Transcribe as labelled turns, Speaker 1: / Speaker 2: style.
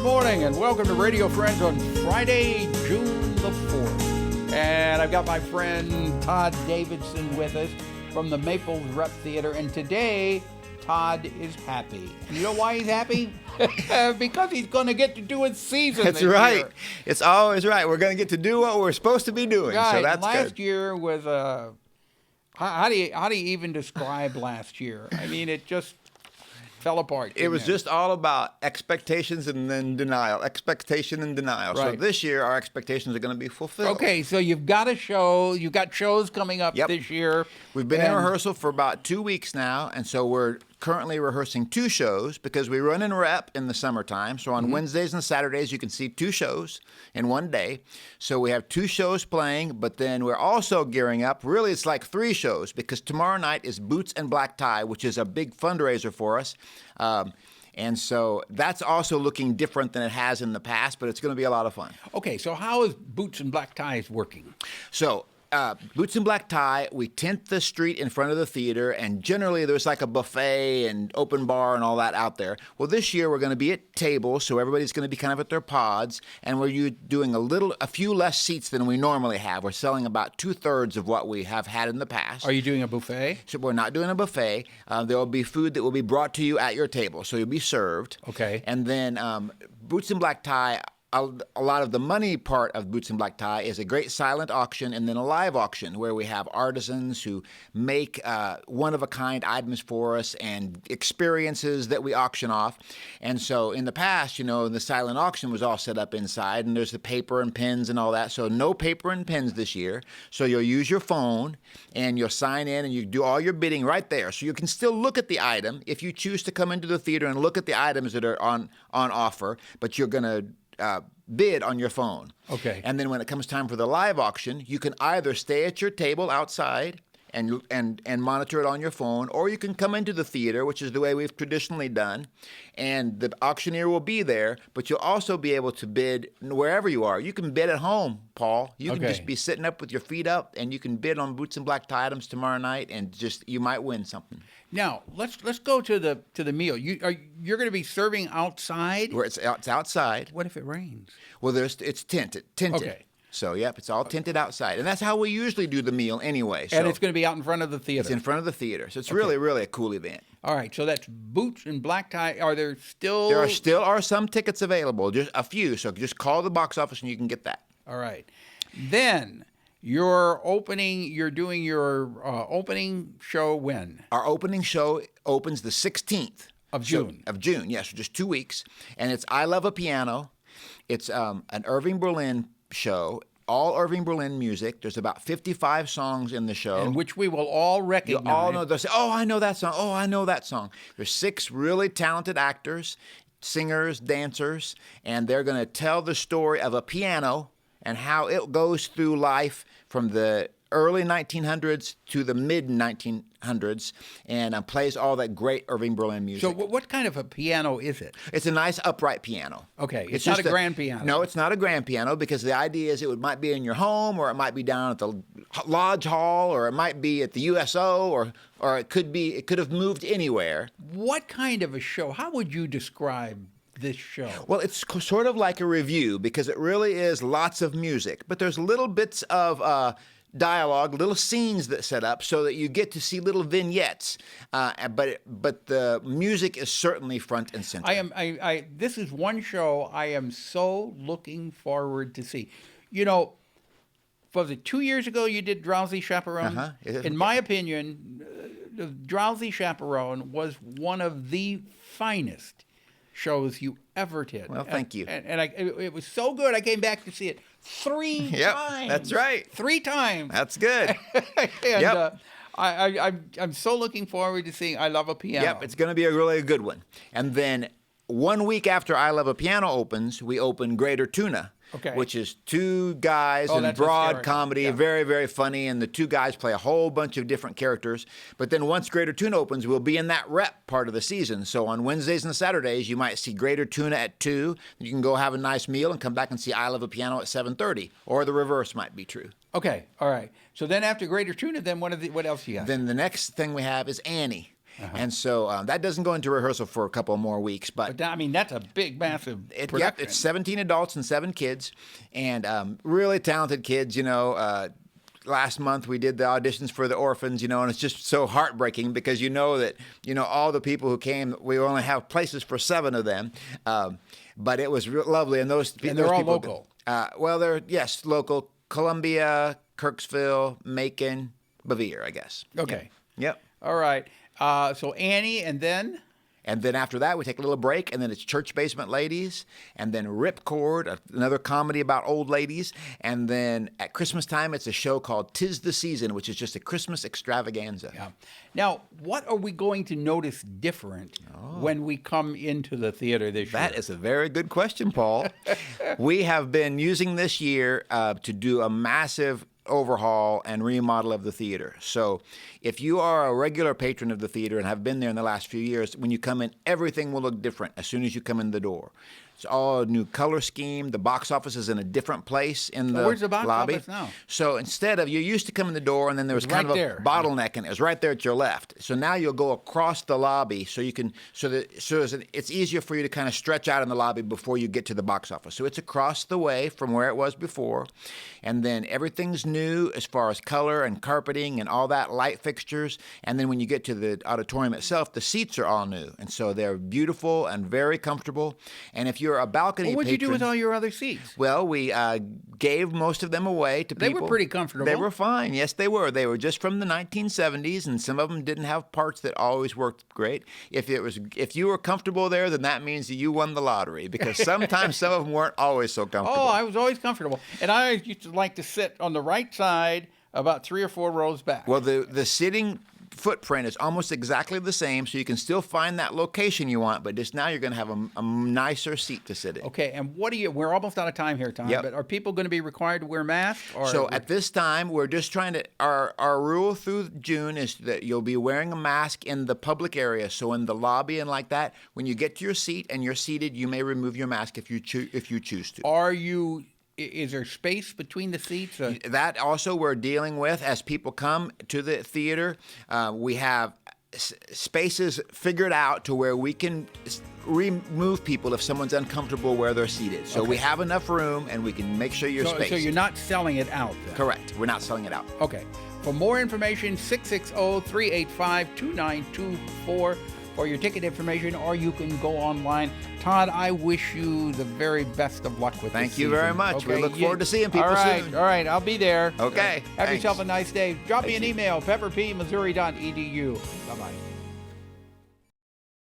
Speaker 1: Good morning and welcome to Radio Friends on Friday, June the 4th. And I've got my friend Todd Davidson with us from the Maples Rep Theater. And today, Todd is happy. And you know why he's happy? Because he's going to get to do his season.
Speaker 2: That's right. Year. It's always right. We're going to get to do what we're supposed to be doing.
Speaker 1: Right.
Speaker 2: So that's
Speaker 1: last
Speaker 2: good.
Speaker 1: year was how do you even describe last year? I mean, it just fell apart.
Speaker 2: It was just all about expectations and then denial. Expectation and denial.
Speaker 1: Right.
Speaker 2: So this year, our expectations are going to be fulfilled.
Speaker 1: Okay, so you've got a show. You've got shows coming up this year.
Speaker 2: We've been in rehearsal for about 2 weeks now, and so we're currently rehearsing 2 shows because we run in rep in the summertime. So on Wednesdays and Saturdays, you can see 2 shows in one day. So we have 2 shows playing, but then we're also gearing up. Really, it's like 3 shows because tomorrow night is Boots and Black Tie, which is a big fundraiser for us. And so that's also looking different than it has in the past, but it's going to be a lot of fun.
Speaker 1: Okay, so how is Boots and Black Ties working?
Speaker 2: So Boots and Black Tie, we tent the street in front of the theater, and generally there's like a buffet and open bar and all that out there. Well, this year we're going to be at tables, so everybody's going to be kind of at their pods, and we're doing a few less seats than we normally have. We're selling about 2/3 of what we have had in the past.
Speaker 1: Are you doing a buffet?
Speaker 2: So we're not doing a buffet. There will be food that will be brought to you at your table, so you'll be served.
Speaker 1: Okay.
Speaker 2: And then Boots and Black Tie, a lot of the money part of Boots and Black Tie is a great silent auction and then a live auction where we have artisans who make one-of-a-kind items for us and experiences that we auction off. And so in the past, the silent auction was all set up inside, and there's the paper and pens and all that. So no paper and pens this year. So you'll use your phone, and you'll sign in, and you do all your bidding right there. So you can still look at the item if you choose to come into the theater and look at the items that are on offer, but you're going to bid on your phone.
Speaker 1: Okay.
Speaker 2: And then when it comes time for the live auction, you can either stay at your table outside and monitor it on your phone, or you can come into the theater, which is the way we've traditionally done, and the auctioneer will be there, but you'll also be able to bid wherever you are. You can bid at home, Paul. You can just be sitting up with your feet up, and you can bid on Boots and Black Tie items tomorrow night, and you might win something.
Speaker 1: Now let's go to the meal. You're going to be serving outside.
Speaker 2: Where it's outside.
Speaker 1: What if it rains?
Speaker 2: Well, it's tinted.
Speaker 1: Okay.
Speaker 2: So, yep, it's all tinted outside. And that's how we usually do the meal anyway. So
Speaker 1: And it's going to be out in front of the theater.
Speaker 2: It's in front of the theater. So it's really, really a cool event.
Speaker 1: All right, so that's Boots and Black Tie. Are there still...
Speaker 2: There still are some tickets available, just a few. So just call the box office and you can get that.
Speaker 1: All right. Then you're doing your opening show when?
Speaker 2: Our opening show opens the 16th.
Speaker 1: Of June.
Speaker 2: Of June, yes, for just 2 weeks. And it's I Love a Piano. It's an Irving Berlin show, all Irving Berlin music. There's about 55 songs in the show.
Speaker 1: And which we will all recognize.
Speaker 2: You all know. They'll say, oh, I know that song. Oh, I know that song. There's 6 really talented actors, singers, dancers, and they're going to tell the story of a piano and how it goes through life from the early 1900s to the mid-1900s, and plays all that great Irving Berlin music.
Speaker 1: So what kind of a piano is it?
Speaker 2: It's a nice upright piano.
Speaker 1: Okay, it's not a grand piano.
Speaker 2: No, it's not a grand piano because the idea is it might be in your home, or it might be down at the Lodge Hall, or it might be at the USO, or it could have moved anywhere.
Speaker 1: What kind of a show? How would you describe this show?
Speaker 2: Well, it's sort of like a review because it really is lots of music, but there's little bits of dialogue, little scenes that set up so that you get to see little vignettes, but the music is certainly front and center.
Speaker 1: This is one show I am so looking forward to see. Was it 2 years ago you did Drowsy Chaperone? In my opinion, the Drowsy Chaperone was one of the finest shows you ever did.
Speaker 2: Well, thank you.
Speaker 1: And it was so good, I came back to see it 3 times.
Speaker 2: That's right.
Speaker 1: 3 times.
Speaker 2: That's good.
Speaker 1: And I'm so looking forward to seeing I Love a Piano.
Speaker 2: Yep, it's going to be a really good one. And then 1 week after I Love a Piano opens, we open Greater Tuna.
Speaker 1: Okay.
Speaker 2: Which is 2 guys in broad comedy, very, very funny, and the 2 guys play a whole bunch of different characters. But then once Greater Tuna opens, we'll be in that rep part of the season. So on Wednesdays and Saturdays, you might see Greater Tuna at 2. You can go have a nice meal and come back and see I Love a Piano at 7:30. Or the reverse might be true.
Speaker 1: Okay, all right. So then after Greater Tuna, then what else you got?
Speaker 2: Then the next thing we have is Annie. And so that doesn't go into rehearsal for a couple more weeks. But
Speaker 1: I mean, that's a big, massive production.
Speaker 2: Yep, it's 17 adults and 7 kids, and really talented kids. Last month we did the auditions for the orphans, and it's just so heartbreaking because that all the people who came, we only have places for 7 of them, but it was lovely, and those
Speaker 1: they're all
Speaker 2: people,
Speaker 1: local.
Speaker 2: Well, they're local, Columbia, Kirksville, Macon, Bevier, I guess.
Speaker 1: Okay.
Speaker 2: Yep.
Speaker 1: All right. So Annie, and then.
Speaker 2: And then after that, we take a little break, and then it's Church Basement Ladies, and then Ripcord, another comedy about old ladies. And then at Christmas time, it's a show called 'Tis the Season, which is just a Christmas extravaganza.
Speaker 1: Yeah. Now, what are we going to notice different when we come into the theater this year?
Speaker 2: That is a very good question, Paul. We have been using this year to do a massive overhaul and remodel of the theater. So if you are a regular patron of the theater and have been there in the last few years, when you come in, everything will look different as soon as you come in the door. It's all a new color scheme. The box office is in a different place in the
Speaker 1: where's the box
Speaker 2: lobby.
Speaker 1: office now?
Speaker 2: So instead of, you used to come in the door and then there was kind of a bottleneck and it was right there at your left. So now you'll go across the lobby so you can, it's easier for you to kind of stretch out in the lobby before you get to the box office. So it's across the way from where it was before. And then everything's new as far as color and carpeting and all that, light fixtures. And then when you get to the auditorium itself, the seats are all new. And so they're beautiful and very comfortable. And if you're a balcony
Speaker 1: What'd
Speaker 2: patron,
Speaker 1: you do with all your other seats?
Speaker 2: Well, we gave most of them away to people.
Speaker 1: They were pretty comfortable.
Speaker 2: They were fine. Yes, they were. They were just from the 1970s, and some of them didn't have parts that always worked great. If you were comfortable there, then that means that you won the lottery, because sometimes some of them weren't always so comfortable.
Speaker 1: Oh, I was always comfortable. And I used to like to sit on the right side about 3 or 4 rows back.
Speaker 2: Well, the sitting footprint is almost exactly the same, so you can still find that location you want, but just now you're going to have a nicer seat to sit in.
Speaker 1: Okay, and we're almost out of time here, Tom,
Speaker 2: Yep.
Speaker 1: but are people going to be required to wear masks?
Speaker 2: So at this time, we're just trying to, our rule through June is that you'll be wearing a mask in the public area, so in the lobby and like that. When you get to your seat and you're seated, you may remove your mask if you choose to.
Speaker 1: Is there space between the seats?
Speaker 2: That also we're dealing with as people come to the theater. We have spaces figured out to where we can remove people if someone's uncomfortable where they're seated. So we have enough room, and we can make sure you're spaced.
Speaker 1: So you're not selling it out then?
Speaker 2: Correct. We're not selling it out.
Speaker 1: Okay. For more information, 660-385-2924 for your ticket information, or you can go online. Todd, I wish you the very best of luck with this
Speaker 2: Thank you
Speaker 1: season.
Speaker 2: very much.
Speaker 1: Okay,
Speaker 2: We look forward to seeing people soon.
Speaker 1: All right, I'll be there.
Speaker 2: Okay.
Speaker 1: Have yourself a nice day. Drop me an
Speaker 2: you.
Speaker 1: email, pepperpmissouri.edu. Bye-bye.